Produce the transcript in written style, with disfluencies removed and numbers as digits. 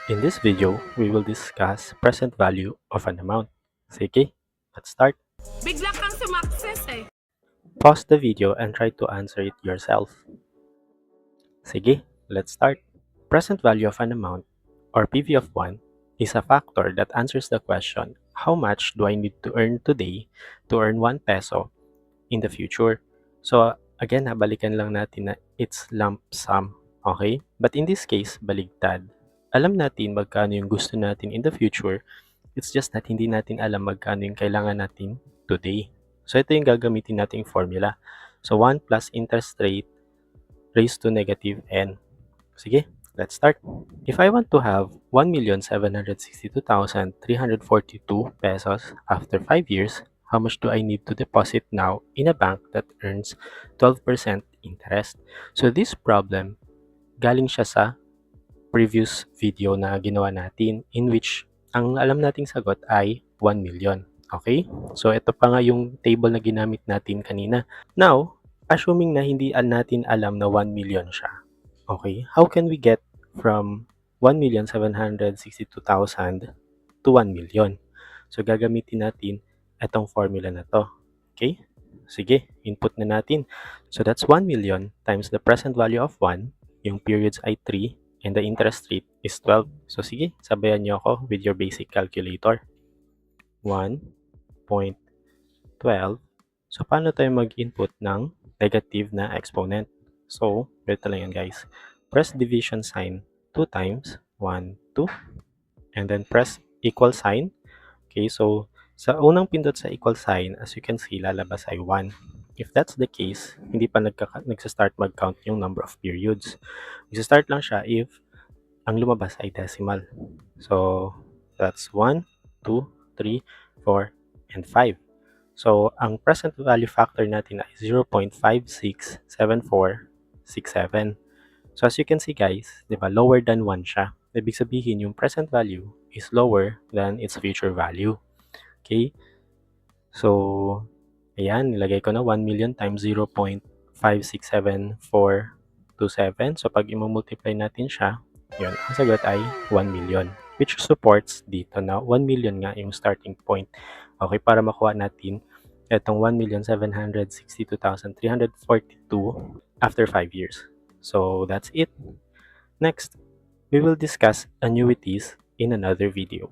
In this video, we will discuss present value of an amount. Sige, let's start. Bigla kang sumakses eh. Pause the video and try to answer it yourself. Sige, let's start. Present value of an amount, or PV of 1, is a factor that answers the question, how much do I need to earn today to earn 1 peso in the future? So, again, balikan lang natin na it's lump sum. Okay? But in this case, baligtad. Alam natin magkano yung gusto natin in the future. It's just that hindi natin alam magkano yung kailangan natin today. So, ito yung gagamitin nating formula. So, 1 plus interest rate raised to negative n. Sige, let's start. If I want to have 1,762,342 pesos after 5 years, how much do I need to deposit now in a bank that earns 12% interest? So, this problem, galing siya sa previous video na ginawa natin in which ang alam nating sagot ay 1 million. Okay? So, ito pa nga yung table na ginamit natin kanina. Now, assuming na hindi natin alam na 1 million siya. Okay? How can we get from 1,762,000 to 1 million? So, gagamitin natin itong formula na to. Okay? Sige, input na natin. So, that's 1 million times the present value of 1. Yung periods ay 3 and the interest rate is 12. So, sige, sabayan nyo ako with your basic calculator. 1.12. So, paano tayo mag-input ng negative na exponent? So, ganito lang yan guys. Press division sign 2 times. 1, 2. And then press equal sign. Okay, so sa unang pindot sa equal sign, as you can see, lalabas ay 1. If that's the case, hindi pa nagsa-start mag-count yung number of periods. Nagsa-start lang siya if ang lumabas ay decimal. So, that's 1, 2, 3, 4, and 5. So, ang present value factor natin ay 0.567467. So, as you can see guys, di ba, lower than 1 siya. Ibig sabihin, yung present value is lower than its future value. Okay? So, ayan, nilagay ko na 1 million times 0.567427. So, pag i-multiply natin siya, yun, ang sagot ay 1 million. Which supports dito na 1 million nga yung starting point. Okay, para makuha natin itong 1,762,342 after 5 years. So, that's it. Next, we will discuss annuities in another video.